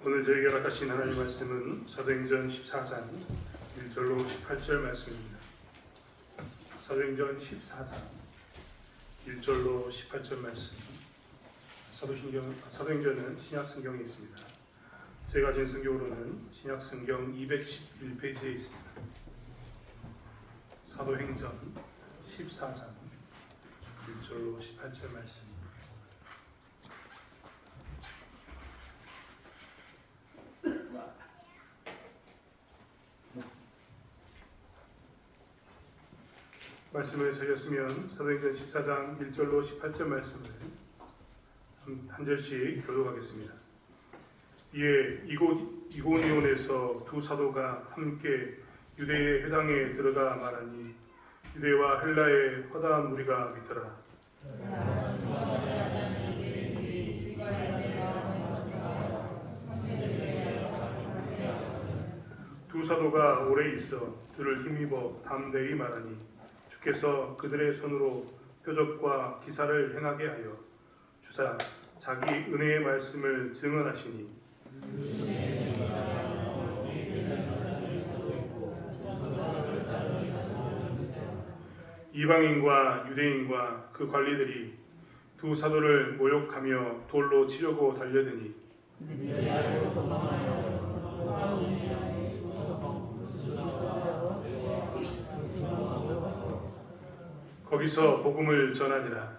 오늘 저희가 맡으신 하나님 말씀은 사도행전 14장 1절로 18절 말씀입니다. 사도행전 14장 1절로 18절 말씀. 사도행전은 신약성경에 있습니다. 제가 가진 성경으로는 신약성경 211페이지에 있습니다. 사도행전 14장 1절로 18절 말씀. 말씀을 저였으면 사도행전 14장 1절로 18절 말씀을 한 절씩 교독하겠습니다. 이에 이고니온에서 두 사도가 함께 유대의 회당에 들어가 말하니 유대와 헬라의 허다한 무리가 믿더라. 두 사도가 오래 있어 주를 힘입어 담대히 말하니 주께서 그들의 손으로 표적과 기사를 행하게 하여 주사 자기 은혜의 말씀을 증언하시니 이방인과 유대인과 그 관리들이 두 사도를 모욕하며 돌로 치려고 달려드니 거기서 복음을 전하니라.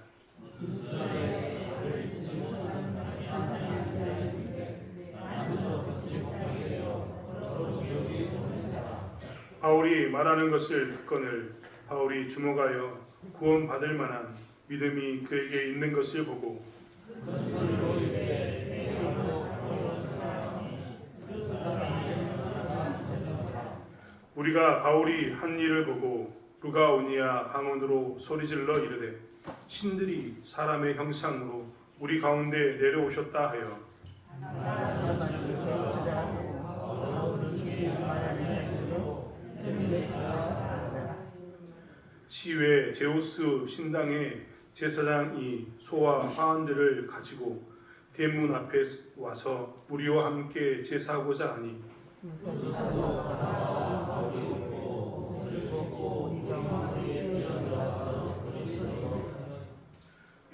바울이 말하는 것을 듣거늘 바울이 주목하여 구원받을 만한 믿음이 그에게 있는 것을 보고 우리가 바울이 한 일을 보고 루가오니아 방언으로 소리질러 이르되 신들이 사람의 형상으로 우리 가운데 내려오셨다 하여 시외 제우스 신당의 제사장이 소와 화환들을 가지고 대문 앞에 와서 우리와 함께 제사하고자 하니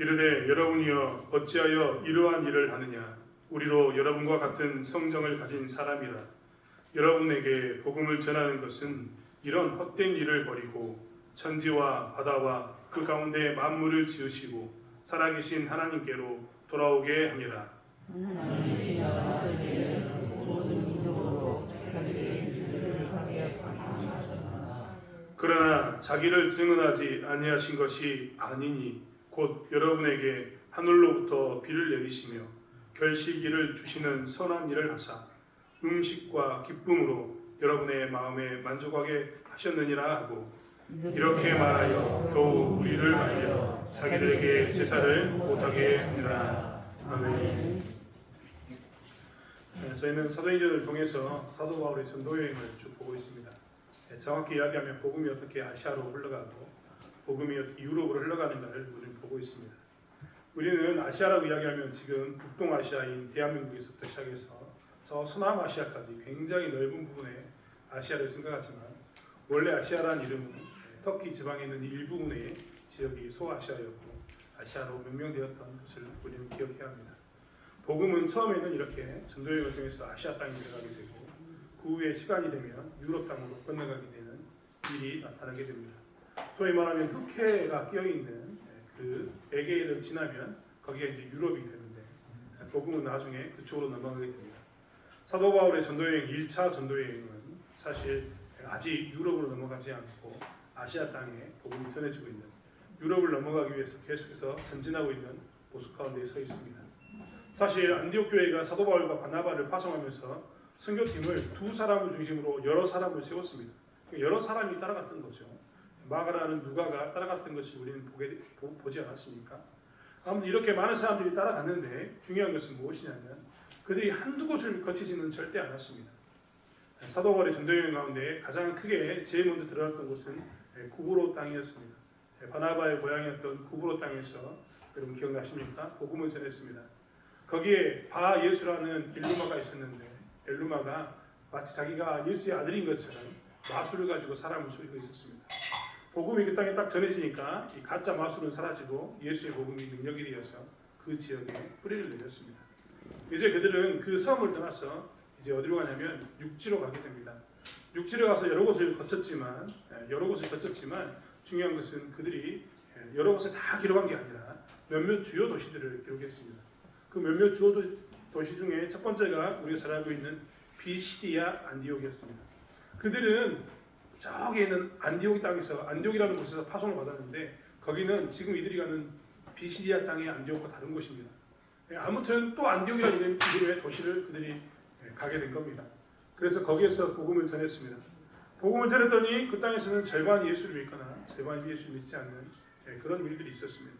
이르되 여러분이여 어찌하여 이러한 일을 하느냐. 우리도 여러분과 같은 성정을 가진 사람이라. 여러분에게 복음을 전하는 것은 이런 헛된 일을 버리고 천지와 바다와 그 가운데 만물을 지으시고 살아계신 하나님께로 돌아오게 함이라. 그러나 자기를 증언하지 아니하신 것이 아니니 곧 여러분에게 하늘로부터 비를 내리시며 결실기를 주시는 선한 일을 하사 음식과 기쁨으로 여러분의 마음에 만족하게 하셨느니라 하고 이렇게 말하여 겨우 우리를 말려 자기들에게 제사를 못하게 하니라. 아멘. 저희는 사도행전을 통해서 사도 바울의 전도 여행을 쭉 보고 있습니다. 정확히 이야기하면 복음이 어떻게 아시아로 흘러가고 복음이 어떻게 유럽으로 흘러가는가를 우리는 보고 있습니다. 우리는 아시아라고 이야기하면 지금 북동아시아인 대한민국에서부터 시작해서 저 서남아시아까지 굉장히 넓은 부분의 아시아를 생각하지만 원래 아시아라는 이름은 터키 지방에 있는 일부분의 지역이 소아시아였고 아시아로 명명되었던 것을 우리는 기억해야 합니다. 복음은 처음에는 이렇게 전도여행을 통해서 아시아 땅에 들어가게 되고 그 후에 시간이 되면 유럽 땅으로 건너가게 되는 일이 나타나게 됩니다. 소위 말하면 흑해가 끼어있는 그 에게해를 지나면 거기가 이제 유럽이 되는데 복음은 나중에 그쪽으로 넘어가게 됩니다. 사도 바울의 전도여행 1차 전도여행은 사실 아직 유럽으로 넘어가지 않고 아시아 땅에 복음이 전해지고 있는 유럽을 넘어가기 위해서 계속해서 전진하고 있는 모습 가운데 서 있습니다. 사실 안디옥 교회가 사도 바울과 바나바를 파송하면서 선교팀을 두 사람을 중심으로 여러 사람을 세웠습니다. 여러 사람이 따라갔던 거죠. 마가라는 누가가 따라갔던 것을 우리는 보지 않았습니까? 아무튼 이렇게 많은 사람들이 따라갔는데 중요한 것은 무엇이냐면 그들이 한두 곳을 거치지는 절대 않았습니다. 사도 바울의 전도여행 가운데 가장 크게 제일 먼저 들어갔던 곳은 구브로 땅이었습니다. 바나바의 고향이었던 구브로 땅에서 여러분 기억나십니까? 복음을 전했습니다. 거기에 바 예수라는 엘루마가 있었는데 엘루마가 마치 자기가 예수의 아들인 것처럼 마술을 가지고 사람을 속이고 있었습니다. 복음이 그 땅에 딱 전해지니까 이 가짜 마술은 사라지고 예수의 복음이 능력이 되어서 그 지역에 뿌리를 내렸습니다. 이제 그들은 그 섬을 떠나서 이제 어디로 가냐면 육지로 가게 됩니다. 육지로 가서 여러 곳을 거쳤지만 중요한 것은 그들이 여러 곳을 다 기록한 게 아니라 몇몇 주요 도시들을 기록했습니다. 그 몇몇 주요 도시 중에 첫 번째가 우리가 잘 알고 있는 비시디아 안디옥이었습니다. 그들은 저기 있는 안디옥 땅에서 안디옥이라는 곳에서 파송을 받았는데 거기는 지금 이들이 가는 비시디아 땅의 안디옥과 다른 곳입니다. 아무튼 또 안디옥이라는 이름의 도시를 그들이 가게 된 겁니다. 그래서 거기에서 복음을 전했습니다. 복음을 전했더니 그 땅에서는 절반 예수를 믿거나 절반 예수를 믿지 않는 그런 일들이 있었습니다.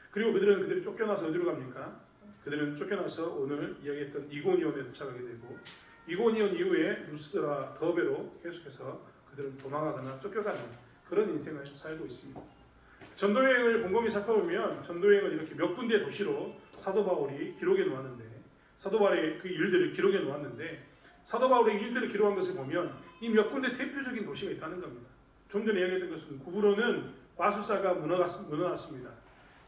그리고 그들이 쫓겨나서 어디로 갑니까? 그들은 쫓겨나서 오늘 이야기했던 이고니온에 도착하게 되고 이고니온 이후에 루스드라 더베로 계속해서 그들은 도망하거나 쫓겨가는 그런 인생을 살고 있습니다. 전도여행을 곰곰이 살펴보면 전도여행을 이렇게 몇 군데 도시로 사도 바울이 기록해 놓았는데 사도 바울의 그 일들을 기록해 놓았는데 사도 바울의 일들을 기록한 것을 보면 이 몇 군데 대표적인 도시가 있다는 겁니다. 좀 전에 이야기했던 것은 구브로는 마술사가 무너났습니다.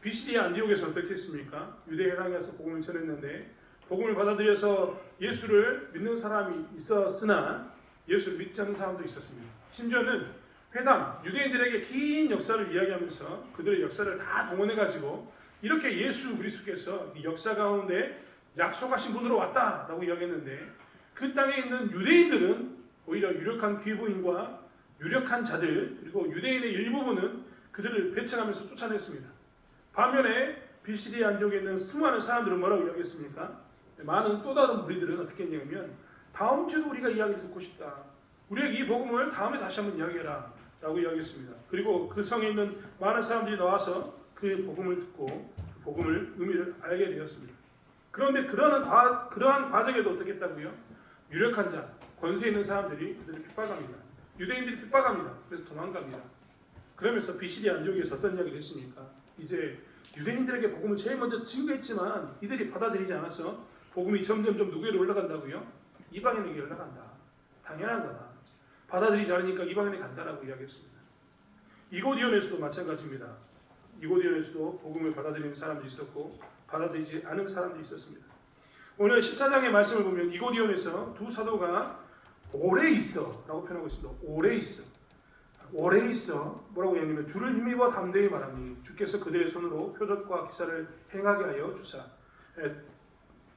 비시디아 안디옥에서 어떻게 했습니까? 유대 해당에서 복음을 전했는데 복음을 받아들여서 예수를 믿는 사람이 있었으나 예수를 믿지 않는 사람도 있었습니다. 심지어는 회당 유대인들에게 긴 역사를 이야기하면서 그들의 역사를 다 동원해가지고 이렇게 예수 그리스도께서 역사 가운데 약속하신 분으로 왔다라고 이야기했는데 그 땅에 있는 유대인들은 오히려 유력한 귀부인과 유력한 자들 그리고 유대인의 일부분은 그들을 배척하면서 쫓아냈습니다. 반면에 비시디아 안디옥에 있는 수많은 사람들은 뭐라고 이야기했습니까? 많은 또 다른 무리들은 어떻게 했냐면 다음 주도 우리가 이야기를 듣고 싶다. 우리에게 이 복음을 다음에 다시 한번 이야기해라 라고 이야기했습니다. 그리고 그 성에 있는 많은 사람들이 나와서 그 복음을 듣고 그 복음을 의미를 알게 되었습니다. 그런데 그러한 과정에도 어떻게 했다고요? 유력한 자, 권세 있는 사람들이 그들을 핍박합니다. 유대인들이 핍박합니다. 그래서 도망갑니다. 그러면서 비시디아 안디옥에서 어떤 이야기를 했습니까? 이제 유대인들에게 복음을 제일 먼저 증거했지만 이들이 받아들이지 않아서 복음이 점점 누구에게 올라간다고요? 이방인에게 올라간다. 당연한 거다. 받아들이지 않으니까 이방인에 간다라고 이야기했습니다. 이고디온에서도 마찬가지입니다. 이고디온에서도 복음을 받아들이는 사람들이 있었고 받아들이지 않은 사람들이 있었습니다. 오늘 14장의 말씀을 보면 이고디온에서 두 사도가 오래 있어 라고 표현하고 있습니다. 오래 있어 뭐라고 이야기하면 주를 힘입어 담대히 말하니 주께서 그들의 손으로 표적과 기사를 행하게 하여 주사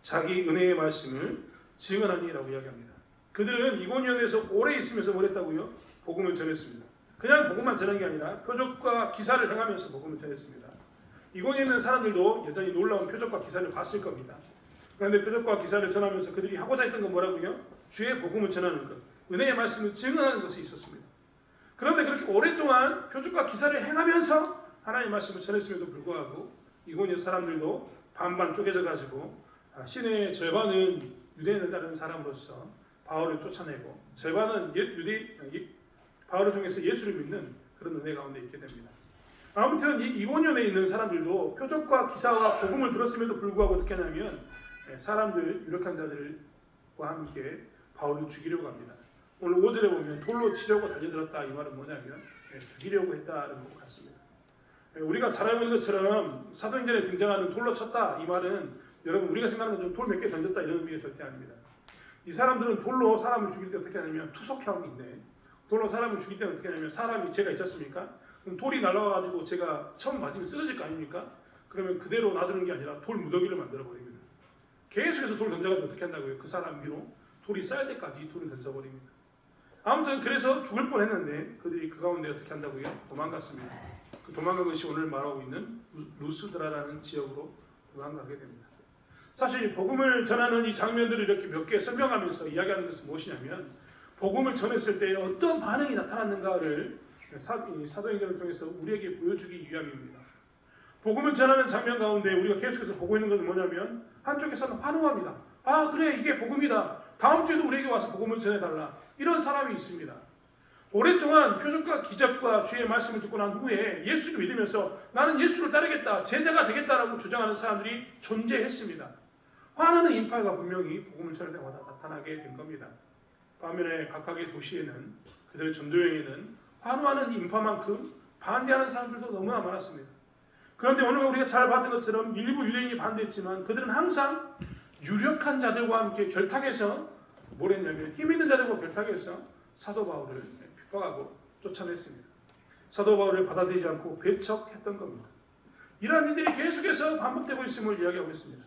자기 은혜의 말씀을 증언하니라고 이야기합니다. 그들은 이고니온에서 오래 있으면서 뭘 했다고요? 복음을 전했습니다. 그냥 복음만 전한 게 아니라 표적과 기사를 행하면서 복음을 전했습니다. 이고니온에 있는 사람들도 여전히 놀라운 표적과 기사를 봤을 겁니다. 그런데 표적과 기사를 전하면서 그들이 하고자 했던 건 뭐라고요? 주의 복음을 전하는 것, 은혜의 말씀을 증언하는 것이 있었습니다. 그런데 그렇게 오랫동안 표적과 기사를 행하면서 하나님의 말씀을 전했음에도 불구하고 이고니온 사람들도 반반 쪼개져 가지고 신의 절반은 유대인을 따르는 사람으로서 바울을 쫓아내고 절반은 바울을 통해서 예수를 믿는 그런 은혜 가운데 있게 됩니다. 아무튼 이 이고니온에 있는 사람들도 표적과 기사와 복음을 들었음에도 불구하고 어떻게 하냐면 사람들 유력한 자들과 함께 바울을 죽이려고 합니다. 오늘 5절에 보면 돌로 치려고 달려들었다 이 말은 뭐냐면 죽이려고 했다는 것 같습니다. 우리가 잘 알고 있는 것처럼 사도행전에 등장하는 돌로 쳤다 이 말은 여러분 우리가 생각하는 좀 돌 몇 개 던졌다 이런 의미가 절대 아닙니다. 이 사람들은 돌로 사람을 죽일 때 어떻게 하냐면 투석형인데 돌로 사람을 죽일 때 어떻게 하냐면 사람이 제가 있지 않습니까? 그럼 돌이 날아와가지고 제가 처음 맞으면 쓰러질 거 아닙니까? 그러면 그대로 놔두는 게 아니라 돌 무더기를 만들어 버립니다. 계속해서 돌 던져가지고 어떻게 한다고요? 그 사람 위로 돌이 쌓일 때까지 돌을 던져버립니다. 아무튼 그래서 죽을 뻔했는데 그들이 그 가운데 어떻게 한다고요? 도망갔습니다. 그 도망간 것이 오늘 말하고 있는 루스드라라는 지역으로 도망가게 됩니다. 사실 복음을 전하는 이 장면들을 이렇게 몇 개 설명하면서 이야기하는 것은 무엇이냐면 복음을 전했을 때 어떤 반응이 나타났는가를 사도행전을 통해서 우리에게 보여주기 위함입니다. 복음을 전하는 장면 가운데 우리가 계속해서 보고 있는 것은 뭐냐면 한쪽에서는 환호합니다. 아 그래 이게 복음이다. 다음 주에도 우리에게 와서 복음을 전해달라. 이런 사람이 있습니다. 오랫동안 표적과 기적과 주의 말씀을 듣고 난 후에 예수를 믿으면서 나는 예수를 따르겠다. 제자가 되겠다라고 주장하는 사람들이 존재했습니다. 화나는 인파가 분명히 복음을 전할 때마다 나타나게 된 겁니다. 반면에 각각의 도시에는 그들의 전도여행에는 환호하는 인파만큼 반대하는 사람들도 너무나 많았습니다. 그런데 오늘 우리가 잘 봤던 것처럼 일부 유대인이 반대했지만 그들은 항상 유력한 자들과 함께 결탁해서 뭘 했냐면 힘 있는 자들과 결탁해서 사도 바울을 핍박하고 쫓아냈습니다. 사도 바울을 받아들이지 않고 배척했던 겁니다. 이러한 일들이 계속해서 반복되고 있음을 이야기하고 있습니다.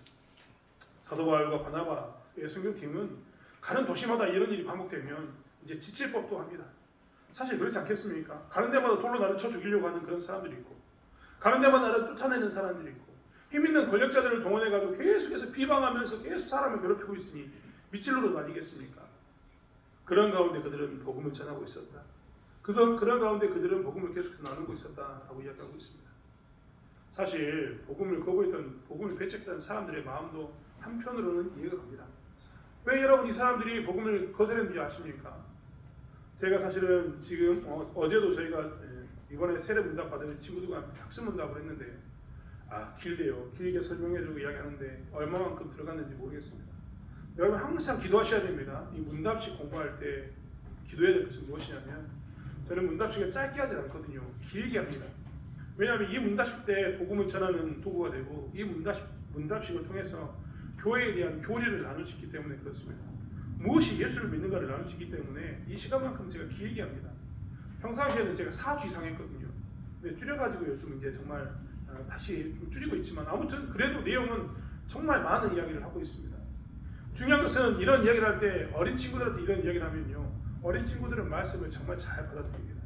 사도 바울과 바나바의 선교팀은 가는 도시마다 이런 일이 반복되면 이제 지칠 법도 합니다. 사실 그렇지 않겠습니까? 가는 데마다 돌로 나를 쳐 죽이려고 하는 그런 사람들이 있고, 가는 데마다 나를 쫓아내는 사람들이 있고, 힘 있는 권력자들을 동원해가지고 계속해서 비방하면서 계속 사람을 괴롭히고 있으니 미칠 노릇 아니겠습니까? 그런 가운데 그들은 복음을 전하고 있었다. 그런 가운데 그들은 복음을 계속해서 나누고 있었다라고 이야기하고 있습니다. 사실 복음을 거부했던, 복음을 배척했던 사람들의 마음도 한편으로는 이해가 갑니다. 왜 여러분 이 사람들이 복음을 거절했는지 아십니까? 제가 사실은 지금 어제도 저희가 이번에 세례 문답 받은 친구들과 함께 학습 문답을 했는데 길게요. 길게 설명해주고 이야기하는데 얼마만큼 들어갔는지 모르겠습니다. 여러분 항상 기도하셔야 됩니다. 이 문답식 공부할 때 기도해야 될 것은 무엇이냐면 저는 문답식을 짧게 하지 않거든요. 길게 합니다. 왜냐하면 이 문답식 때 복음을 전하는 도구가 되고 이 문답식을 통해서 교회에 대한 교리를 나눌 수 있기 때문에 그렇습니다. 무엇이 예수를 믿는가를 나눌 수 있기 때문에 이 시간만큼 제가 길게 합니다. 평상시에는 제가 4주 이상 했거든요. 근데 줄여가지고 요즘 이제 정말 다시 좀 줄이고 있지만 아무튼 그래도 내용은 정말 많은 이야기를 하고 있습니다. 중요한 것은 이런 이야기를 할 때 어린 친구들한테 이런 이야기를 하면요. 어린 친구들은 말씀을 정말 잘 받아들입니다.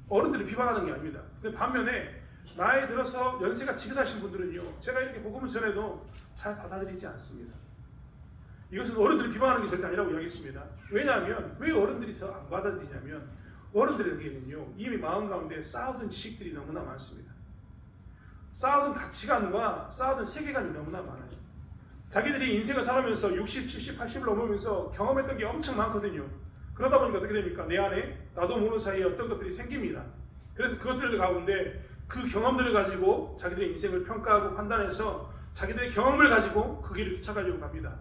어른들이 비방하는 게 아닙니다. 근데 반면에 나이 들어서 연세가 지긋하신 분들은요. 제가 이렇게 복음을 전해도 잘 받아들이지 않습니다. 이것은 어른들이 비방하는 게 절대 아니라고 이야기했습니다. 왜냐하면 왜 어른들이 더 안 받아들이냐면 어른들에게는요. 이미 마음 가운데 쌓아둔 지식들이 너무나 많습니다. 쌓아둔 가치관과 쌓아둔 세계관이 너무나 많아요. 자기들이 인생을 살아면서 60, 70, 80을 넘으면서 경험했던 게 엄청 많거든요. 그러다 보니까 어떻게 됩니까? 내 안에 나도 모르는 사이에 어떤 것들이 생깁니다. 그래서 그것들 가운데 그 경험들을 가지고 자기들의 인생을 평가하고 판단해서 자기들의 경험을 가지고 그 길을 쫓아가려고 합니다.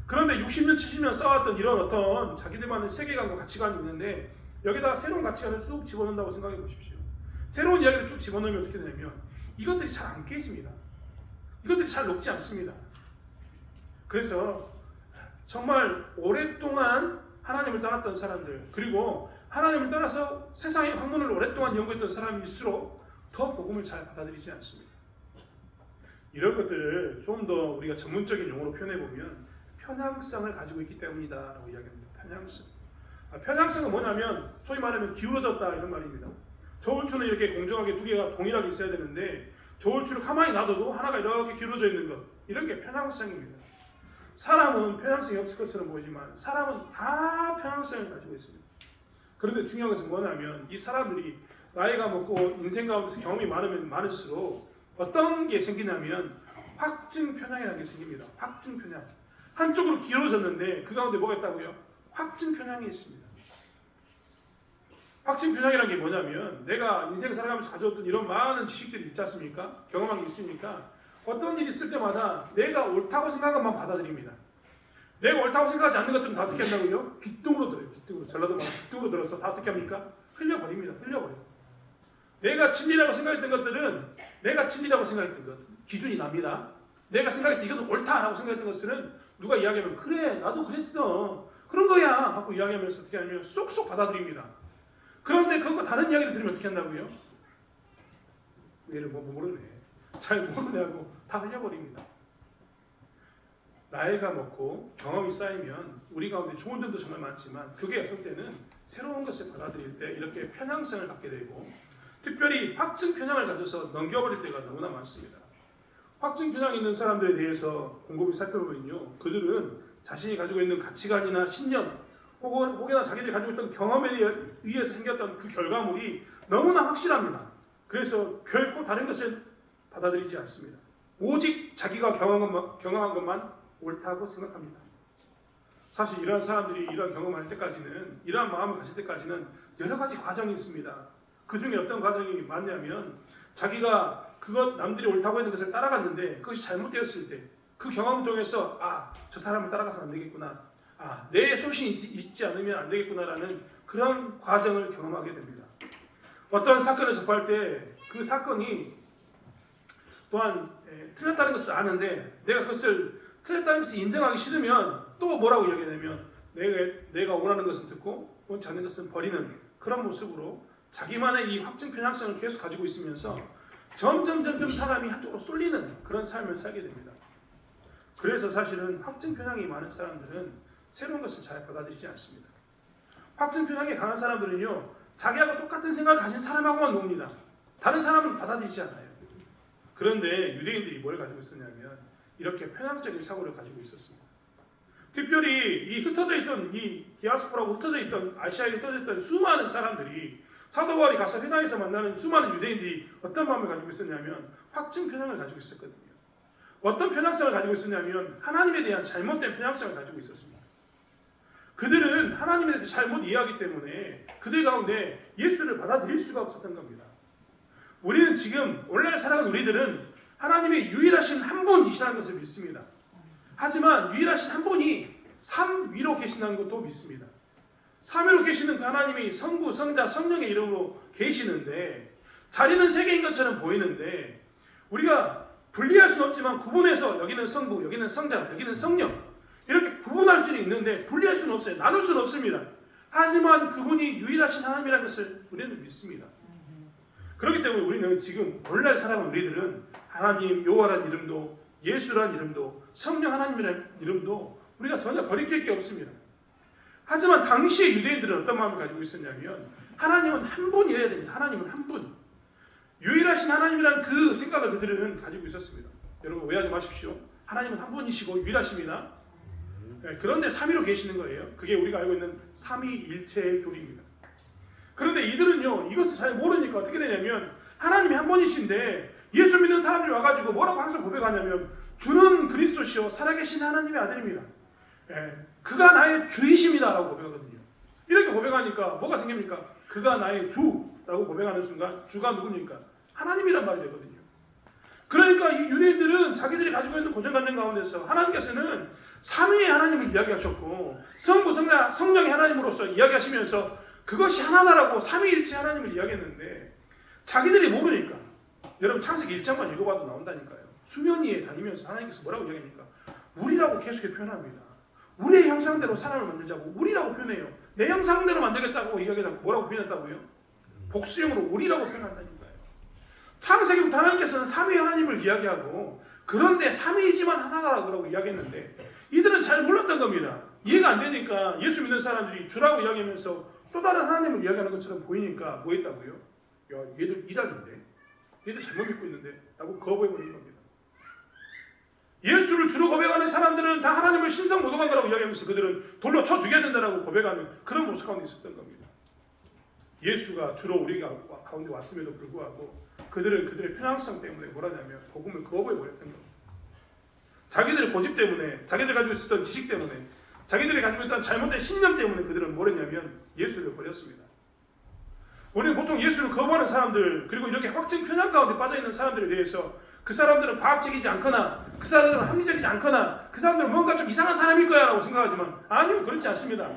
그런데 60년, 70년 쌓아왔던 이런 어떤 자기들만의 세계관과 가치관이 있는데 여기다가 새로운 가치관을 쑥 집어넣는다고 생각해 보십시오. 새로운 이야기를 쭉 집어넣으면 어떻게 되냐면 이것들이 잘 안 깨집니다. 이것들이 잘 녹지 않습니다. 그래서 정말 오랫동안 하나님을 떠났던 사람들 그리고 하나님을 떠나서 세상의 학문을 오랫동안 연구했던 사람일수록 더 복음을 잘 받아들이지 않습니다. 이런 것들을 좀 더 우리가 전문적인 용어로 표현해보면 편향성을 가지고 있기 때문이다라고 이야기합니다. 편향성. 편향성은 뭐냐면 소위 말하면 기울어졌다 이런 말입니다. 저울추는 이렇게 공정하게 두 개가 동일하게 있어야 되는데 저울추를 가만히 놔둬도 하나가 이렇게 기울어져 있는 것 이런 게 편향성입니다. 사람은 편향성이 없을 것처럼 보이지만 사람은 다 편향성을 가지고 있습니다. 그런데 중요한 것은 뭐냐면 이 사람들이 나이가 먹고 인생 가운데서 경험이 많으면 많을수록 어떤 게 생기냐면 확증 편향이라는 게 생깁니다. 확증 편향. 한쪽으로 기울어졌는데 그 가운데 뭐가 있다고요? 확증 편향이 있습니다. 확증 편향이라는 게 뭐냐면 내가 인생을 살아가면서 가져왔던 이런 많은 지식들이 있지 않습니까? 경험한 게 있으니까 어떤 일이 있을 때마다 내가 옳다고 생각한 것만 받아들입니다. 내가 옳다고 생각하지 않는 것들은 다 어떻게 한다고요? 귓등으로 들어요. 귓등으로. 전라도 말하면 귓등으로 들어서 다 어떻게 합니까? 흘려버립니다. 흘려버려요. 내가 진리라고 생각했던 것들은 내가 진리라고 생각했던 것 기준이 납니다. 내가 생각해서 이것도 옳다라고 생각했던 것들은 누가 이야기하면 그래 나도 그랬어 그런 거야 하고 이야기하면서 어떻게 하냐면 쏙쏙 받아들입니다. 그런데 그거 다른 이야기를 들으면 어떻게 한다고요? 얘를 뭐 모르네 잘 모르냐고 다 흘려버립니다. 나이가 먹고 경험이 쌓이면 우리 가운데 좋은 점도 정말 많지만 그게 어떤 때는 새로운 것을 받아들일 때 이렇게 편향성을 갖게 되고 특별히 확증 편향을 가져서 넘겨버릴 때가 너무나 많습니다. 확증 편향이 있는 사람들에 대해서 곰곰이 살펴보면요. 그들은 자신이 가지고 있는 가치관이나 신념 혹여나 자기들이 가지고 있던 경험에 의해서 생겼던 그 결과물이 너무나 확실합니다. 그래서 결코 다른 것을 받아들이지 않습니다. 오직 자기가 경험한 것만 옳다고 생각합니다. 사실 이러한 사람들이 이러한 경험을 할 때까지는 이러한 마음을 가질 때까지는 여러 가지 과정이 있습니다. 그 중에 어떤 과정이 많냐면 자기가 그것 남들이 옳다고 했는 것을 따라갔는데 그것이 잘못되었을 때 그 경험을 통해서 저 사람을 따라가서 안 되겠구나. 내 소신이 있지 않으면 안 되겠구나라는 그런 과정을 경험하게 됩니다. 어떤 사건을 접할 때 그 사건이 또한 틀렸다는 것을 아는데 내가 그것을 틀렸다는 것을 인정하기 싫으면 또 뭐라고 이야기하냐면 내가 원하는 것은 듣고 원치 않는 것은 버리는 그런 모습으로 자기만의 이 확증 편향성을 계속 가지고 있으면서 점점 사람이 한쪽으로 쏠리는 그런 삶을 살게 됩니다. 그래서 사실은 확증 편향이 많은 사람들은 새로운 것을 잘 받아들이지 않습니다. 확증 편향이 강한 사람들은요, 자기하고 똑같은 생각을 가진 사람하고만 놉니다. 다른 사람은 받아들이지 않아요. 그런데 유대인들이 뭘 가지고 있었냐면 이렇게 편향적인 사고를 가지고 있었습니다. 특별히 이 흩어져 있던 이 디아스포라고 흩어져 있던 아시아에 흩어져 있던 수많은 사람들이 사도 바울이 가서 회당에서 만나는 수많은 유대인들이 어떤 마음을 가지고 있었냐면 확증 편향을 가지고 있었거든요. 어떤 편향성을 가지고 있었냐면 하나님에 대한 잘못된 편향성을 가지고 있었습니다. 그들은 하나님에 대해서 잘못 이해하기 때문에 그들 가운데 예수를 받아들일 수가 없었던 겁니다. 우리는 지금 오늘날 살아가는 우리들은 하나님의 유일하신 한 분이시라는 것을 믿습니다. 하지만 유일하신 한 분이 삼위로 계신다는 것도 믿습니다. 삼위로 계시는 그 하나님이 성부, 성자, 성령의 이름으로 계시는데 자리는 세 개인 것처럼 보이는데 우리가 분리할 수는 없지만 구분해서 여기는 성부, 여기는 성자, 여기는 성령 이렇게 구분할 수는 있는데 분리할 수는 없어요. 나눌 수는 없습니다. 하지만 그분이 유일하신 하나님이라는 것을 우리는 믿습니다. 그렇기 때문에 우리는 지금 오늘날 살아가는 우리들은 하나님 여호와라는 이름도 예수라는 이름도 성령 하나님이라는 이름도 우리가 전혀 거리낄 게 없습니다. 하지만 당시의 유대인들은 어떤 마음을 가지고 있었냐면 하나님은 한 분이어야 됩니다. 하나님은 한 분. 유일하신 하나님이라는 그 생각을 그들은 가지고 있었습니다. 여러분 오해하지 마십시오. 하나님은 한 분이시고 유일하십니다. 그런데 삼위로 계시는 거예요. 그게 우리가 알고 있는 삼위일체의 교리입니다. 그런데 이들은요 이것을 잘 모르니까 어떻게 되냐면 하나님이 한 분이신데 예수 믿는 사람들이 와가지고 뭐라고 항상 고백하냐면 주는 그리스도시요 살아계신 하나님의 아들입니다. 그가 나의 주이십니다 라고 고백하거든요. 이렇게 고백하니까 뭐가 생깁니까? 그가 나의 주라고 고백하는 순간 주가 누굽니까? 하나님이란 말이 되거든요. 그러니까 이 유대인들은 자기들이 가지고 있는 고정관념 가운데서 하나님께서는 삼위의 하나님을 이야기하셨고 성부, 성자, 성령의 하나님으로서 이야기하시면서 그것이 하나다라고 삼위일체 하나님을 이야기했는데 자기들이 모르니까 여러분 창세기 1장만 읽어봐도 나온다니까요. 수면 위에 다니면서 하나님께서 뭐라고 이야기합니까? 우리라고 계속해 표현합니다. 우리의 형상대로 사람을 만들자고 우리라고 표현해요. 내 형상대로 만들겠다고 이야기하고 뭐라고 표현했다고요? 복수형으로 우리라고 표현한다니까요. 창세기부터 하나님께서는 삼위 하나님을 이야기하고 그런데 삼위이지만 하나다라고 이야기했는데 이들은 잘 몰랐던 겁니다. 이해가 안 되니까 예수 믿는 사람들이 주라고 이야기하면서 또 다른 하나님을 이야기하는 것처럼 보이니까 뭐 했다고요? 야 얘들 이단인데 얘들 잘못 믿고 있는데 라고 거부해버린 겁니다. 예수를 주로 고백하는 사람들은 다 하나님을 신성 모독한다라고 이야기하면서 그들은 돌로 쳐 죽여야 된다라고 고백하는 그런 모습 가운데 있었던 겁니다. 예수가 주로 우리가 가운데 왔음에도 불구하고 그들은 그들의 편향성 때문에 뭐라냐면 복음을 거부해버렸던 겁니다. 자기들의 고집 때문에 자기들 가지고 있었던 지식 때문에 자기들이 가지고 있던 잘못된 신념 때문에 그들은 뭘 했냐면 예수를 버렸습니다. 우리는 보통 예수를 거부하는 사람들 그리고 이렇게 확증 편향 가운데 빠져있는 사람들에 대해서 그 사람들은 과학적이지 않거나 그 사람들은 합리적이지 않거나 그 사람들은 뭔가 좀 이상한 사람일 거야 라고 생각하지만 아니요 그렇지 않습니다.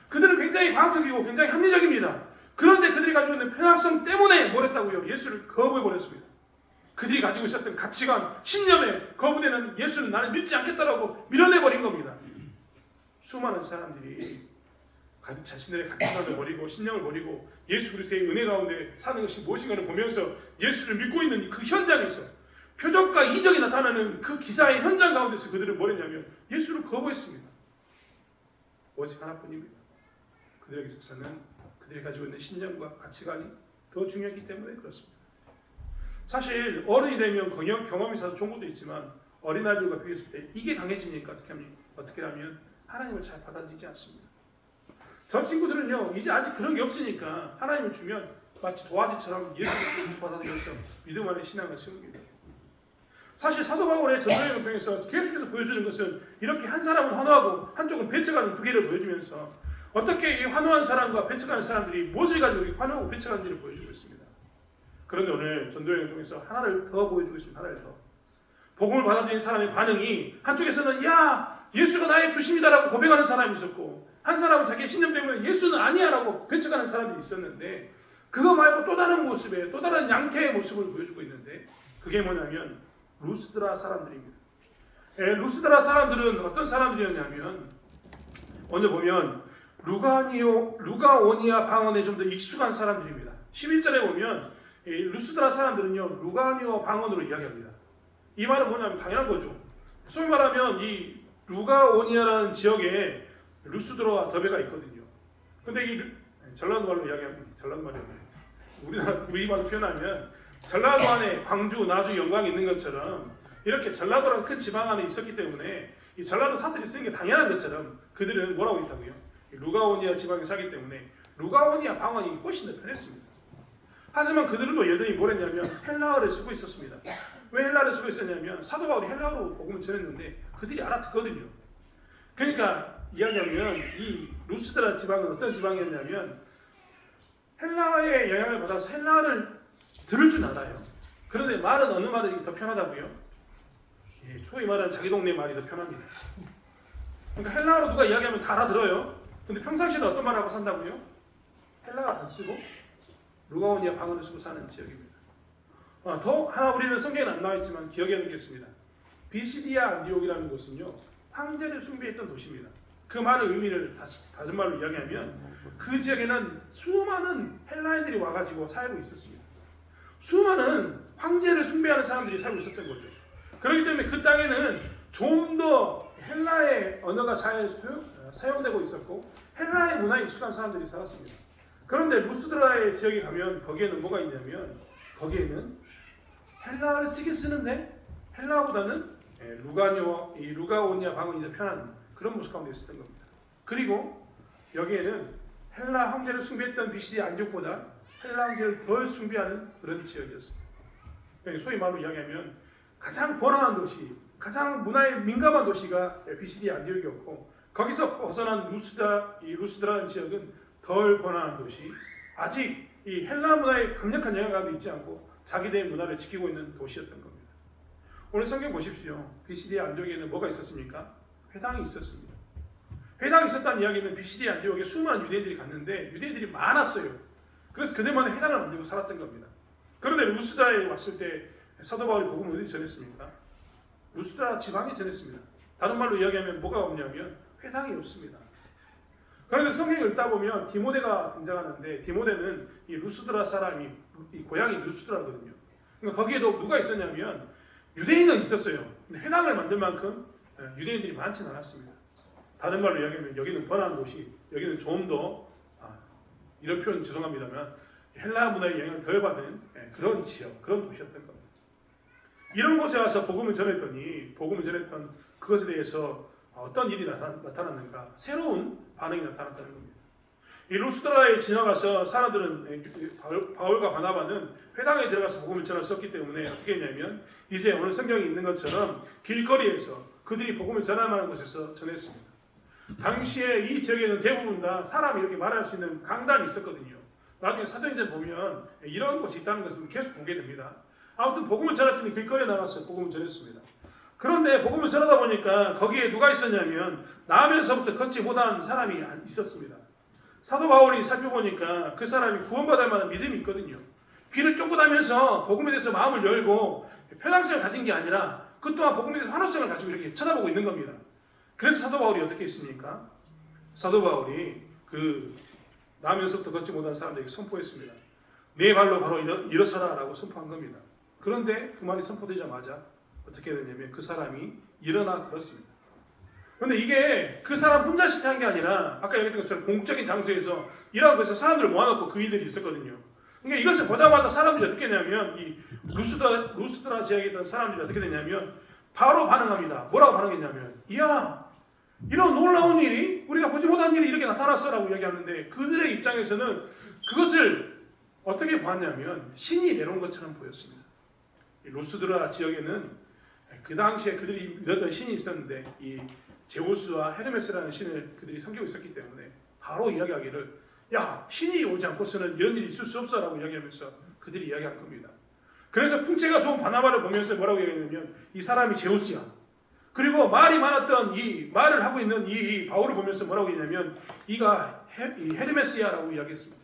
그들은 굉장히 과학적이고 굉장히 합리적입니다. 그런데 그들이 가지고 있는 편향성 때문에 뭘 했다고요? 예수를 거부해버렸습니다. 그들이 가지고 있었던 가치관, 신념에 거부되는 예수는 나는 믿지 않겠다라고 밀어내버린 겁니다. 수많은 사람들이 자신들의 가치관을 버리고 신념을 버리고 예수 그리스도의 은혜 가운데 사는 것이 무엇인가를 보면서 예수를 믿고 있는 그 현장에서 표적과 이적이 나타나는 그 기사의 현장 가운데서 그들은 뭘 했냐면 예수를 거부했습니다. 오직 하나뿐입니다. 그들에게 있어서는 그들이 가지고 있는 신념과 가치관이 더 중요하기 때문에 그렇습니다. 사실 어른이 되면 경험이 있어서 좋은 것도 있지만 어린아이들과 비교했을 때 이게 강해지니까 어떻게 하면 하나님을 잘 받아들이지 않습니다. 저 친구들은요 이제 아직 그런 게 없으니까 하나님을 주면 마치 도화지처럼 예수를 받아들여서 믿음 안에 신앙을 세웁니다. 사실 사도 바울의 전도여행을 통해서 계속해서 보여주는 것은 이렇게 한 사람은 환호하고 한쪽은 배척하는 두 개를 보여주면서 어떻게 이 환호한 사람과 배척하는 사람들이 무엇을 가지고 환호하고 배척하는지를 보여주고 있습니다. 그런데 오늘 전도여행을 통해서 하나를 더 보여주고 있습니다. 하나를 더. 복음을 받아들인 사람의 반응이 한쪽에서는 야 예수가 나의 주심이다라고 고백하는 사람이 있었고 한 사람은 자기의 신념 때문에 예수는 아니야라고 배척하는 사람들이 있었는데 그거 말고 또 다른 모습에 또 다른 양태의 모습을 보여주고 있는데 그게 뭐냐면 루스드라 사람들입니다. 루스드라 사람들은 어떤 사람들이었냐면 오늘 보면 루가오니아 방언에 좀 더 익숙한 사람들입니다. 11절에 보면 루스드라 사람들은요 루가오니아 방언으로 이야기합니다. 이 말은 뭐냐면 당연한 거죠. 소위 말하면 이 루가오니아라는 지역에 루스드라와 더베가 있거든요. 근데 이 전라도 말로 이야기하면 전라도 말이 우리 말로 표현하면 전라도 안에 광주, 나주, 영광이 있는 것처럼 이렇게 전라도라는 큰 지방 안에 있었기 때문에 이 전라도 사투리 쓰는 게 당연한 것처럼 그들은 뭐라고 했다고요? 루가오니아 지방에 살기 때문에 루가오니아 방언이 훨씬 더 편했습니다. 하지만 그들도 여전히 뭘 했냐면 헬라어를 쓰고 있었습니다. 왜 헬라어를 쓰고 있었냐면 사도 바울이 헬라어로 복음을 전했는데 그들이 알아듣거든요. 그러니까 이야기하면 이 루스드라 지방은 어떤 지방이었냐면 헬라어의 영향을 받아서 헬라어를 들을 줄 알아요. 그런데 말은 어느 말이 더 편하다고요? 소위 말하는 자기 동네 말이 더 편합니다. 그러니까 헬라어로 누가 이야기하면 다 알아들어요. 근데 평상시에 어떤 말하고 산다고요? 헬라어 안 쓰고 루가오니아 방언을 쓰고 사는 지역입니다. 더 하나 우리는 성경에는 안 나와 있지만 기억해 두겠습니다. 비시디아 안디옥이라는 곳은요 황제를 숭배했던 도시입니다. 그 말의 의미를 다른 말로 이야기하면 그 지역에는 수많은 헬라인들이 와가지고 살고 있었습니다. 수많은 황제를 숭배하는 사람들이 살고 있었던 거죠. 그렇기 때문에 그 땅에는 좀 더 헬라의 언어가 잘 사용되고 있었고 헬라의 문화에 익숙한 사람들이 살았습니다. 그런데 루스드라의 지역에 가면 거기에는 뭐가 있냐면 거기에는 헬라어를 쓰긴 쓰는데 헬라어보다는 루가오니아 방언이 더 편한 그런 모습 가운데 있었던 겁니다. 그리고 여기에는 헬라 황제를 숭배했던 비시디 안디옥보다 헬라 황제를 덜 숭배하는 그런 지역이었습니다. 소위 말로 이야기하면 가장 번화한 도시, 가장 문화에 민감한 도시가 비시디 안디옥이었고 거기서 벗어난 루스드라는 지역은 덜 번화한 도시, 아직 이 헬라 문화에 강력한 영향감이 있지 않고 자기들의 문화를 지키고 있는 도시였던 겁니다. 오늘 성경 보십시오. 비시디 안디옥에는 뭐가 있었습니까? 회당이 있었습니다. 회당이 있었다는 이야기는 비시디 안디옥에 수많은 유대인들이 갔는데 유대인들이 많았어요. 그래서 그들만의 회당을 만들고 살았던 겁니다. 그런데 루스드라에 왔을 때 사도 바울이 복음을 어디 전했습니까? 루스드라 지방에 전했습니다. 다른 말로 이야기하면 뭐가 없냐면 회당이 없습니다. 그런데 성경을 읽다 보면 디모데가 등장하는데 디모데는 이 루스드라 사람이 이 고향이 루스드라거든요. 그러니까 거기에도 누가 있었냐면 유대인은 있었어요. 근데 회당을 만들 만큼 유대인들이 많지는 않았습니다. 다른 말로 이야기하면 여기는 번화한 도시, 여기는 좀 더 이런 표현 죄송합니다만 헬라 문화의 영향을 덜 받은 그런 지역, 그런 도시였던 겁니다. 이런 곳에 와서 복음을 전했더니 복음을 전했던 그것에 대해서 어떤 일이 나타났는가? 새로운 반응이 나타났다는 겁니다. 이 루스드라에 지나가서 사람들은 바울과 바나바는 회당에 들어가서 복음을 전했었기 때문에 어떻게 했냐면 이제 오늘 성경에 있는 것처럼 길거리에서 그들이 복음을 전할 만한 곳에서 전했습니다. 당시에 이 지역에는 대부분 다 사람이 이렇게 말할 수 있는 강단이 있었거든요. 나중에 사도행전 보면 이런 곳이 있다는 것을 계속 공개됩니다. 아무튼 복음을 전했으니 길거리에 나가서 복음을 전했습니다. 그런데 복음을 전하다 보니까 거기에 누가 있었냐면 나면서부터 걷지 못한 사람이 있었습니다. 사도 바울이 살펴보니까 그 사람이 구원받을 만한 믿음이 있거든요. 귀를 쫑긋하면서 복음에 대해서 마음을 열고 편향성을 가진 게 아니라 그 또한 복음에 대해서 환호성을 가지고 이렇게 쳐다보고 있는 겁니다. 그래서 사도 바울이 어떻게 했습니까? 사도 바울이 그 나면서부터 걷지 못한 사람들에게 선포했습니다. 네 발로 바로 일어서라 라고 선포한 겁니다. 그런데 그 말이 선포되자마자 어떻게 되냐면 그 사람이 일어나 걸었습니다. 그런데 이게 그 사람 혼자 실패한 게 아니라 아까 얘기했던 것처럼 공적인 장소에서 이러한 것에서 사람들을 모아놓고 그 일들이 있었거든요. 그러니까 이것을 보자마자 사람들이 어떻게 했냐면 이 루스드라 지역에 있던 사람들이 어떻게 됐냐면 바로 반응합니다. 뭐라고 반응했냐면 이야 이런 놀라운 일이 우리가 보지 못한 일이 이렇게 나타났어 라고 이야기하는데 그들의 입장에서는 그것을 어떻게 보았냐면 신이 내려온 것처럼 보였습니다. 루스드라 지역에는 그 당시에 그들이 믿었던 신이 있었는데 이 제우스와 헤르메스라는 신을 그들이 섬기고 있었기 때문에 바로 이야기하기를 야 신이 오지 않고서는 이런 일이 있을 수 없어 라고 이야기하면서 그들이 이야기한 겁니다. 그래서 풍채가 좋은 바나바를 보면서 뭐라고 얘기했냐면 이 사람이 제우스야. 그리고 말이 많았던 이 말을 하고 있는 이 바울을 보면서 뭐라고 했냐면 이가 헤르메스야라고 이야기했습니다.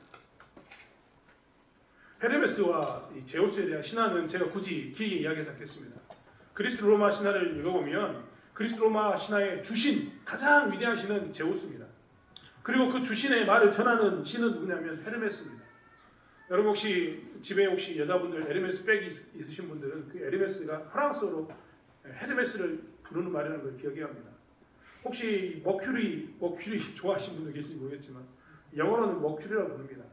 헤르메스와 이 제우스에 대한 신화는 제가 굳이 길게 이야기하지 않겠습니다. 그리스 로마 신화를 읽어보면 그리스 로마 신화의 주신 가장 위대한 신은 제우스입니다. 그리고 그 주신의 말을 전하는 신은 누구냐면 헤르메스입니다. 여러분 혹시 집에 혹시 여자분들 에르메스 백이 있으신 분들은 그 에르메스가 프랑스어로 헤르메스를 부르는 말이라는 걸 기억해야 합니다. 혹시 머큐리 좋아하시는 분들 계신지 모르겠지만 영어로는 머큐리라고 부릅니다.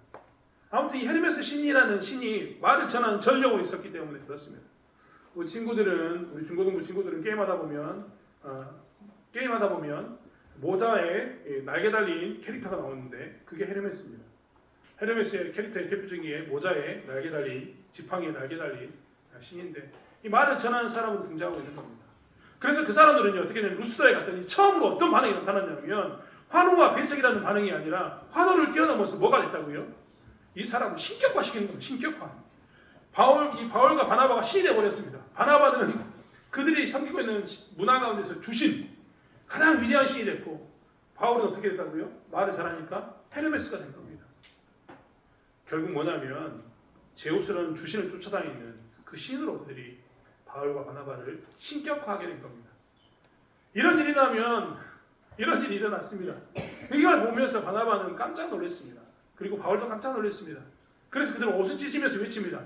아무튼 이 헤르메스 신이라는 신이 말을 전하는 전력으로 있었기 때문에 그렇습니다. 우리 중고등부 친구들은 게임하다 보면 모자에 날개 달린 캐릭터가 나오는데 그게 헤르메스입니다. 헤르메스의 캐릭터의 대표적인 게 모자에 날개 달린 지팡이에 날개 달린 신인데 이 말을 전하는 사람으로 등장하고 있는 겁니다. 그래서 그 사람들은요 어떻게 되냐면 루스더에 갔더니 처음으로 어떤 반응이 나타났냐면 환호와 배척이라는 반응이 아니라 환호를 뛰어넘어서 뭐가 됐다고요? 이 사람을 신격화시키는 겁니다. 신격화. 바울과 바나바가 신이 되어버렸습니다. 바나바는 그들이 섬기고 있는 문화 가운데서 주신 가장 위대한 신이 됐고 바울은 어떻게 됐다고요? 말을 잘하니까 헤르메스가 된 겁니다. 결국 뭐냐면 제우스라는 주신을 쫓아다니는 그 신으로 그들이 바울과 바나바를 신격화하게 된 겁니다. 이런 일이 일어났습니다. 이걸 보면서 바나바는 깜짝 놀랐습니다. 그리고 바울도 깜짝 놀랐습니다. 그래서 그들은 옷을 찢으면서 외칩니다.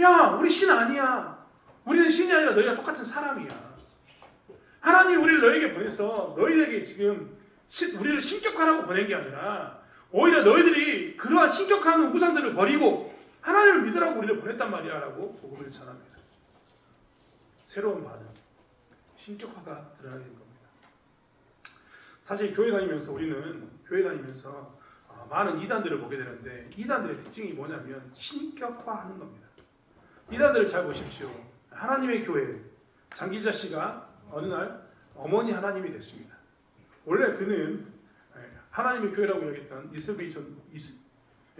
야, 우리 신 아니야. 우리는 신이 아니라 너희가 똑같은 사람이야. 하나님이 우리를 너에게 보내서 너희에게 지금 우리를 신격화라고 보낸 게 아니라 오히려 너희들이 그러한 신격한 우상들을 버리고 하나님을 믿으라고 우리를 보냈단 말이야 라고 복음을 전합니다. 새로운 반응, 신격화가 드러나게 된 겁니다. 사실 교회 다니면서 많은 이단들을 보게 되는데 이단들의 특징이 뭐냐면 신격화하는 겁니다. 이단들을 잘 보십시오. 하나님의 교회 장길자 씨가 어느 날 어머니 하나님이 됐습니다. 원래 그는 하나님의 교회라고 여겼던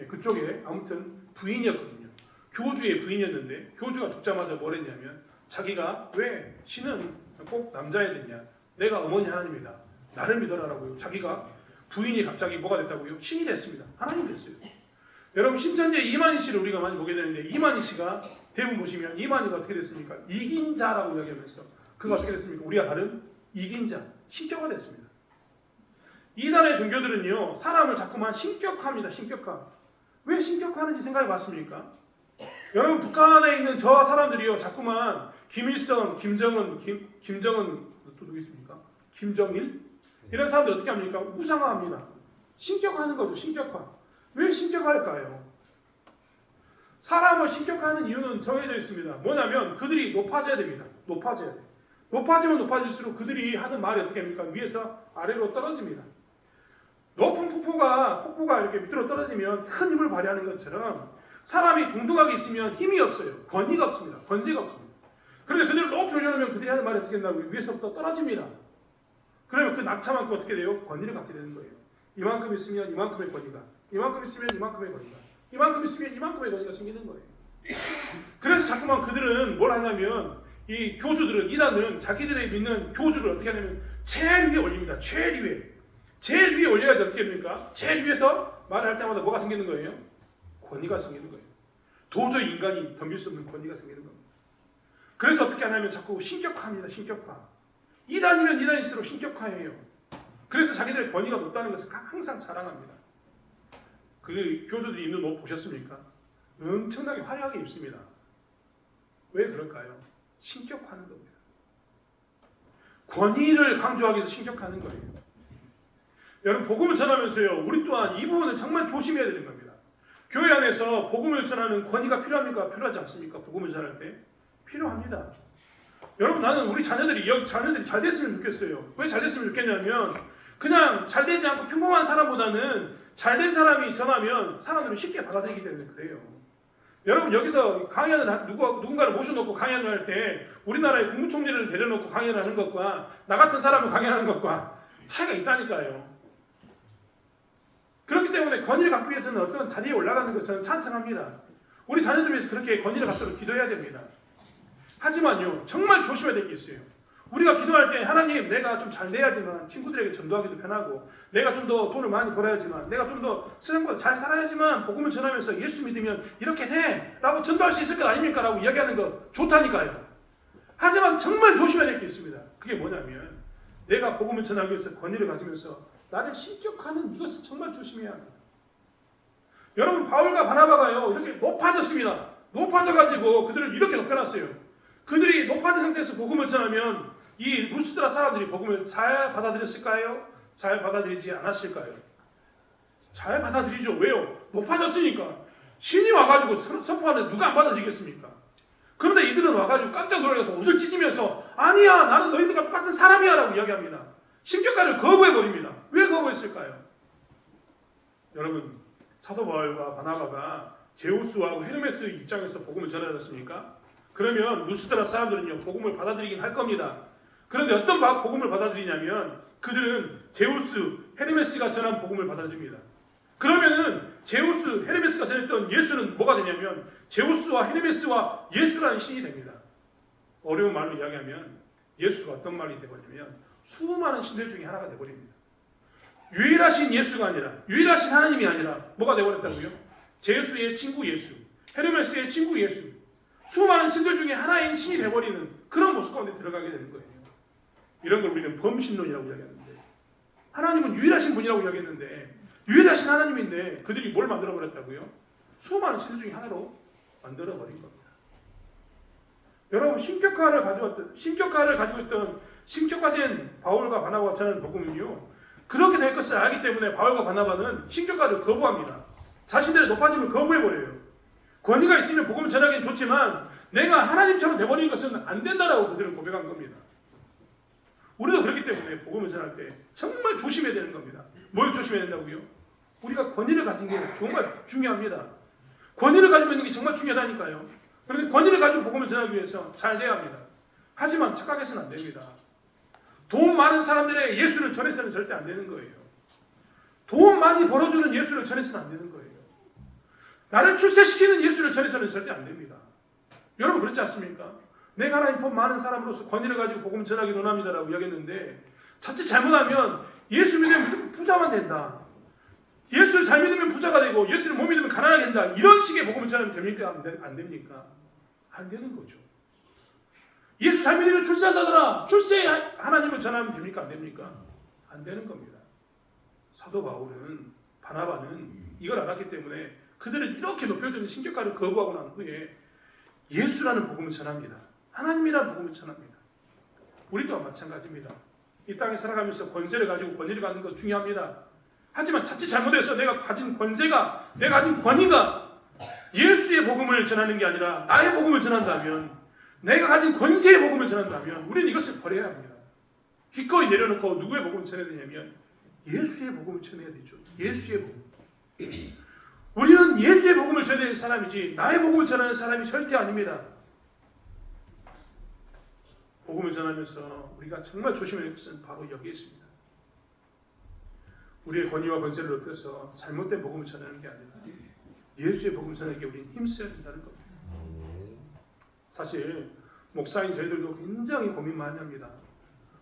그쪽에 아무튼 부인이었거든요. 교주의 부인이었는데 교주가 죽자마자 뭘 했냐면 자기가 왜 신은 꼭 남자야 되냐? 내가 어머니 하나님이다. 나를 믿어라라고요. 자기가 부인이 갑자기 뭐가 됐다고요? 신이 됐습니다. 하나님이 됐어요. 여러분 신천지 이만희 씨를 우리가 많이 보게 되는데 이만희 씨가 대부분 보시면 이만희가 어떻게 됐습니까? 이긴 자라고 이야기하면서 그가 어떻게 됐습니까? 우리가 다른 이긴 자, 신격화 됐습니다. 이단의 종교들은요 사람을 자꾸만 신격화합니다. 신격화. 왜 신격화하는지 생각해 봤습니까? 여러분 북한에 있는 저 사람들이요 자꾸만 김일성, 김정은 또 누구 있습니까? 김정일 이런 사람들 어떻게 합니까? 우상화합니다. 신격화하는 거죠. 신격화. 왜 신격화할까요? 사람을 신격화하는 이유는 정해져 있습니다. 뭐냐면 그들이 높아져야 됩니다. 높아져야 돼. 높아지면 높아질수록 그들이 하는 말이 어떻게 합니까? 위에서 아래로 떨어집니다. 높은 폭포가 이렇게 밑으로 떨어지면 큰 힘을 발휘하는 것처럼 사람이 동등하게 있으면 힘이 없어요. 권위가 없습니다. 권세가 없습니다. 그런데 그들을 높이 올려놓으면 그들이 하는 말이 어떻게 된다고요? 위에서부터 떨어집니다. 그러면 그 낙차만큼 어떻게 돼요? 권위를 갖게 되는 거예요. 이만큼 있으면 이만큼의 권위가, 이만큼 있으면 이만큼의 권위가, 이만큼 있으면 이만큼의 권위가 생기는 거예요. 그래서 자꾸만 그들은 뭘 하냐면 이 교주들은 이단들은 자기들의 믿는 교주를 어떻게 하냐면 제일 위에 올립니다. 제일 위에 올려야지 어떻게 됩니까? 제일 위에서 말을 할 때마다 뭐가 생기는 거예요? 권위가 생기는 거예요. 도저히 인간이 덤빌 수 없는 권위가 생기는 겁니다. 그래서 어떻게 하냐면 자꾸 신격화합니다. 신격화. 이단이면 이단일수록 신격화해요. 그래서 자기들의 권위가 높다는 것을 항상 자랑합니다. 그 교주들이 입는 옷 보셨습니까? 엄청나게 화려하게 입습니다. 왜 그럴까요? 신격화하는 겁니다. 권위를 강조하기 위해서 신격화하는 거예요. 여러분 복음을 전하면서요 우리 또한 이 부분을 정말 조심해야 되는 겁니다. 교회 안에서 복음을 전하는 권위가 필요합니까? 필요하지 않습니까? 복음을 전할 때 필요합니다. 여러분 나는 우리 자녀들이 잘 됐으면 좋겠어요. 왜 잘 됐으면 좋겠냐면 그냥 잘 되지 않고 평범한 사람보다는 잘 된 사람이 전하면 사람들이 쉽게 받아들이기 때문에 그래요. 여러분 여기서 강연을 누군가를 모셔놓고 강연을 할 때 우리나라의 국무총리를 데려놓고 강연을 하는 것과 나 같은 사람을 강연하는 것과 차이가 있다니까요. 그렇기 때문에 권위를 갖기 위해서는 어떤 자리에 올라가는 것 저는 찬성합니다. 우리 자녀들 위해서 그렇게 권위를 갖도록 기도해야 됩니다. 하지만요, 정말 조심해야 될 게 있어요. 우리가 기도할 때 하나님, 내가 좀 잘 내야지만 친구들에게 전도하기도 편하고, 내가 좀 더 돈을 많이 벌어야지만, 내가 좀 더 세상보다 잘 살아야지만 복음을 전하면서 예수 믿으면 이렇게 돼 라고 전도할 수 있을 것 아닙니까? 라고 이야기하는 거 좋다니까요. 하지만 정말 조심해야 될 게 있습니다. 그게 뭐냐면, 내가 복음을 전하기 위해서 권위를 가지면서 나를 신격화하는 이것을 정말 조심해야 합니다. 여러분, 바울과 바나바가요, 이렇게 높아졌습니다. 높아져가지고 그들을 이렇게 높여놨어요. 그들이 높아진 상태에서 복음을 전하면 이 루스드라 사람들이 복음을 잘 받아들였을까요? 잘 받아들이지 않았을까요? 잘 받아들이죠. 왜요? 높아졌으니까. 신이 와가지고 선포하는데 누가 안 받아들이겠습니까? 그런데 이들은 와가지고 깜짝 놀라서 옷을 찢으면서 아니야, 나는 너희들과 똑같은 사람이야 라고 이야기합니다. 신격화를 거부해버립니다. 왜 거부했을까요? 여러분, 사도 바울과 바나바가 제우스와 헤르메스 입장에서 복음을 전하였습니까? 그러면 루스드라 사람들은요, 복음을 받아들이긴 할 겁니다. 그런데 어떤 복음을 받아들이냐면 그들은 제우스, 헤르메스가 전한 복음을 받아들입니다. 그러면은 제우스, 헤르메스가 전했던 예수는 뭐가 되냐면 제우스와 헤르메스와 예수라는 신이 됩니다. 어려운 말로 이야기하면 예수가 어떤 말이 되버리냐면 수많은 신들 중에 하나가 되버립니다. 유일하신 예수가 아니라, 유일하신 하나님이 아니라 뭐가 되버렸다고요? 제우스의 친구 예수, 헤르메스의 친구 예수, 수많은 신들 중에 하나인 신이 되버리는 그런 모습 가운데 들어가게 되는 거예요. 이런 걸 우리는 범신론이라고 이야기하는데, 하나님은 유일하신 분이라고 이야기했는데 유일하신 하나님인데 그들이 뭘 만들어버렸다고요? 수많은 신 중에 하나로 만들어버린 겁니다. 여러분, 신격화를 가지고 있던 신격화된 바울과 바나바가 전하는 복음은요, 그렇게 될 것을 알기 때문에 바울과 바나바는 신격화를 거부합니다. 자신들의 높아짐을 거부해버려요. 권위가 있으면 복음을 전하기는 좋지만 내가 하나님처럼 되버리는 것은 안 된다라고 그들은 고백한 겁니다. 우리도 그렇기 때문에 복음을 전할 때 정말 조심해야 되는 겁니다. 뭘 조심해야 된다고요? 우리가 권위를 가진 게 정말 중요합니다. 권위를 가지고 있는 게 정말 중요하다니까요. 그런데 권위를 가지고 복음을 전하기 위해서 잘 돼야 합니다. 하지만 착각해서는 안 됩니다. 돈 많은 사람들의 예수를 전해서는 절대 안 되는 거예요. 돈 많이 벌어주는 예수를 전해서는 안 되는 거예요. 나를 출세시키는 예수를 전해서는 절대 안 됩니다. 여러분, 그렇지 않습니까? 내가 하나님 돈 많은 사람으로서 권위를 가지고 복음 전하기 원합니다라고 이야기했는데 자칫 잘못하면 예수 믿으면 무조건 부자만 된다. 예수를 잘 믿으면 부자가 되고 예수를 못 믿으면 가난하게 된다. 이런 식의 복음을 전하면 됩니까? 안 됩니까? 안 되는 거죠. 예수 잘 믿으면 출세한다더라. 출세의 하나님을 전하면 됩니까? 안 됩니까? 안 되는 겁니다. 사도 바울은, 바나바는 이걸 알았기 때문에 그들은 이렇게 높여주는 신격화를 거부하고 난 후에 예수라는 복음을 전합니다. 하나님이라는 복음을 전합니다. 우리 또한 마찬가지입니다. 이 땅에 살아가면서 권세를 가지고 권위를 갖는 것 중요합니다. 하지만 자칫 잘못해서 내가 가진 권세가, 내가 가진 권위가 예수의 복음을 전하는 게 아니라 나의 복음을 전한다면, 내가 가진 권세의 복음을 전한다면 우리는 이것을 버려야 합니다. 기꺼이 내려놓고 누구의 복음을 전해야 되냐면 예수의 복음을 전해야 되죠. 예수의 복음. 우리는 예수의 복음을 전해야 될 사람이지 나의 복음을 전하는 사람이 절대 아닙니다. 복음을 전하면서 우리가 정말 조심해야 할 것은 바로 여기에 있습니다. 우리의 권위와 권세를 높여서 잘못된 복음을 전하는 게 아니라 예수의 복음을 전하는 게 우리는 힘써야 된다는 겁니다. 사실 목사인 저희들도 굉장히 고민 많이 합니다.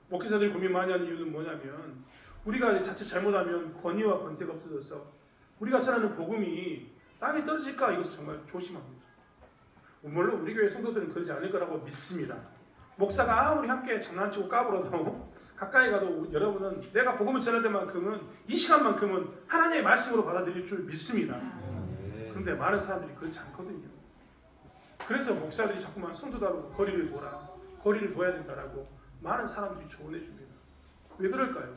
목회자들이 고민 많이 하는 이유는 뭐냐면 우리가 자칫 잘못하면 권위와 권세가 없어져서 우리가 전하는 복음이 땅에 떨어질까, 이것을 정말 조심합니다. 물론 우리 교회 성도들은 그러지 않을 거라고 믿습니다. 목사가 아무리 함께 장난치고 까불어도 가까이 가도 여러분은 내가 복음을 전할 때만큼은, 이 시간만큼은 하나님의 말씀으로 받아들일 줄 믿습니다. 그런데 많은 사람들이 그렇지 않거든요. 그래서 목사들이 자꾸만 성도들하고 거리를 둬야 된다라고 많은 사람들이 조언해 줍니다. 왜 그럴까요?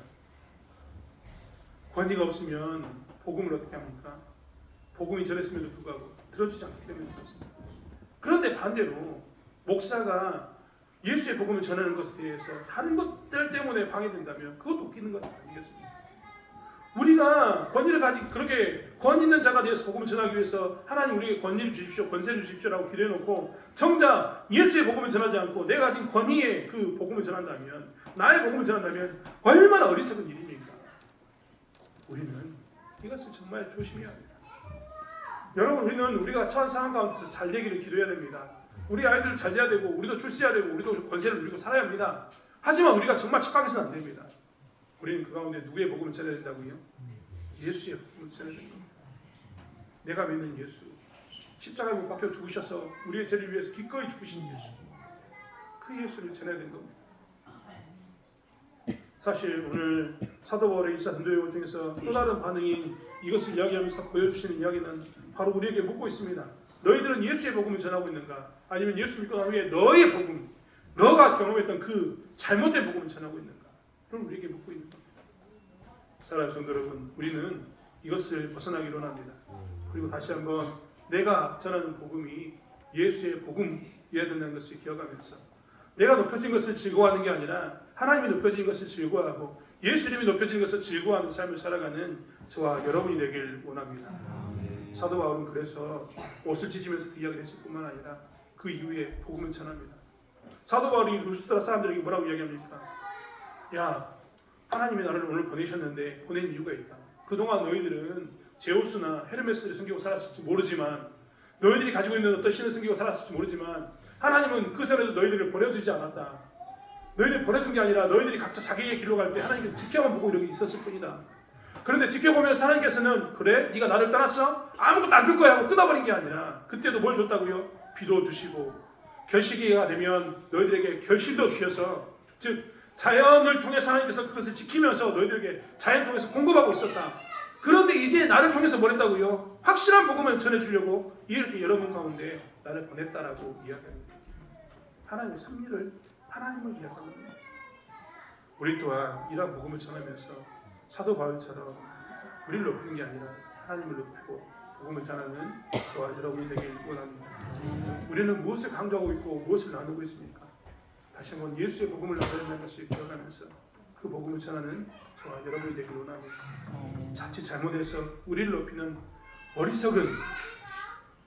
권위가 없으면 복음을 어떻게 합니까? 복음이 전했음에도 불구하고 들어주지 않기 때문에 그렇습니다. 그런데 반대로 목사가 예수의 복음을 전하는 것에 대해서 다른 것들 때문에 방해된다면 그것도 웃기는 것 아니겠습니까? 우리가 권위를 가지고 그렇게 권위 있는 자가 되어서 복음을 전하기 위해서 하나님 우리에게 권위를 주십시오, 권세를 주십시오라고 기도해놓고 정작 예수의 복음을 전하지 않고 내가 가진 권위의 그 복음을 전한다면, 나의 복음을 전한다면 얼마나 어리석은 일입니까? 우리는 이것을 정말 조심해야 합니다. 여러분, 우리가 처한 상황 가운데서 잘 되기를 기도해야 됩니다. 우리 아이들 잘 돼야 되고 우리도 출세해야 되고 우리도 권세를 누리고 살아야 합니다. 하지만 우리가 정말 착각해서는 안 됩니다. 우리는 그 가운데 누구의 복음을 전해야 된다고요? 예수의 복음을 전해야 된다. 내가 믿는 예수, 십자가에 못 박혀 죽으셔서 우리의 죄를 위해서 기꺼이 죽으신 예수, 그 예수를 전해야 된 겁니다. 사실 오늘 사도 바울의 2차 전도여행 중에서 또 다른 반응인 이것을 이야기하면서 보여주시는 이야기는 바로 우리에게 묻고 있습니다. 너희들은 예수의 복음을 전하고 있는가? 아니면 예수 믿고 난 후에 너의 복음, 너가 경험했던 그 잘못된 복음을 전하고 있는가? 그럼 우리에게 묻고 있는 겁니다. 사랑하는 성도 여러분, 우리는 이것을 벗어나기로 합니다. 그리고 다시 한번 내가 전하는 복음이 예수의 복음이어야 된다는 것을 기억하면서 내가 높여진 것을 즐거워하는 게 아니라 하나님이 높여진 것을 즐거워하고 예수 이름이 높여진 것을 즐거워하는 삶을 살아가는 저와 여러분이 되길 원합니다. 사도 바울은 그래서 옷을 찢으면서 그 이야기를 했을 뿐만 아니라 그 이후에 복음을 전합니다. 사도 바울이 루스드라 사람들에게 뭐라고 이야기합니까? 야, 하나님이 나를 오늘 보내셨는데 보낸 이유가 있다. 그동안 너희들은 제우스나 헤르메스를 섬기고 살았을지 모르지만 너희들이 가지고 있는 어떤 신을 섬기고 살았을지 모르지만 하나님은 그 전에도 너희들을 보내두지 않았다. 너희들이 보내둔 게 아니라 너희들이 각자 자기의 길로 갈 때 하나님께 지켜만 보고 이렇게 있었을 뿐이다. 그런데 지켜보면서 하나님께서는 그래? 네가 나를 떠났어? 아무것도 안 줄 거야 하고 끊어버린 게 아니라 그때도 뭘 줬다고요? 비도 주시고 결실기가 되면 너희들에게 결실도 주셔서 즉 자연을 통해서 하나님께서 그것을 지키면서 너희들에게 자연 통해서 공급하고 있었다. 그런데 이제 나를 통해서 보냈다고요? 확실한 복음을 전해주려고 이렇게 여러분 가운데 나를 보냈다라고 이야기합니다. 하나님의 섭리를 하나님을 이야기합니다. 우리 또한 이러한 복음을 전하면서 사도 바울처럼 우리를 높이는 게 아니라 하나님을 높이고 복음을 전하는 저와 여러분이 되길 원합니다. 우리는 무엇을 강조하고 있고 무엇을 나누고 있습니까? 다시 한번 예수의 복음을 나누는 것을 기억하면서 그 복음을 전하는 저와 여러분이 되길 원합니다. 자칫 잘못해서 우리를 높이는 어리석은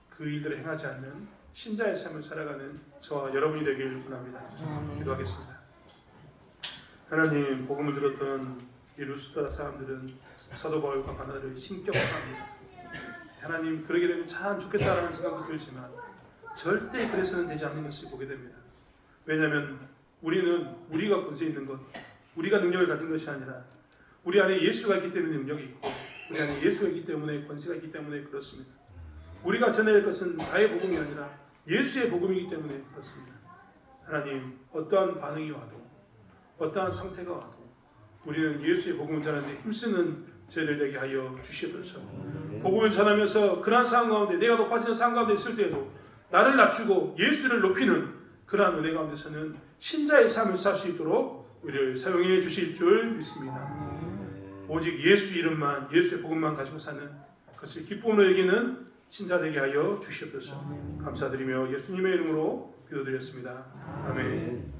그 일들을 행하지 않는 신자의 삶을 살아가는 저와 여러분이 되길 원합니다. 기도하겠습니다. 하나님, 복음을 들었던 이 루스드라 사람들은 사도 바울과 바나바를 신격화합니다. 하나님, 그러게 되면 참 좋겠다라는 생각도 들지만 절대 그래서는 되지 않는 것을 보게 됩니다. 왜냐하면 우리는 우리가 권세 있는 것, 우리가 능력을 가진 것이 아니라 우리 안에 예수가 있기 때문에 능력이 있고 우리 안에 예수가 있기 때문에 권세가 있기 때문에 그렇습니다. 우리가 전해야 할 것은 나의 복음이 아니라 예수의 복음이기 때문에 그렇습니다. 하나님, 어떠한 반응이 와도 어떠한 상태가 와도 우리는 예수의 복음을 전하는데 힘쓰는 저희들 되게 하여 주시옵소서. 복음을 전하면서 그러한 상황 가운데 내가 높아지는 상황 가운데 있을 때에도 나를 낮추고 예수를 높이는 그러한 은혜 가운데서는 신자의 삶을 살 수 있도록 우리를 사용해 주실 줄 믿습니다. 오직 예수 이름만, 예수의 복음만 가지고 사는 그것을 기쁨으로 여기는 신자 되게 하여 주시옵소서. 감사드리며 예수님의 이름으로 기도드렸습니다. 아멘.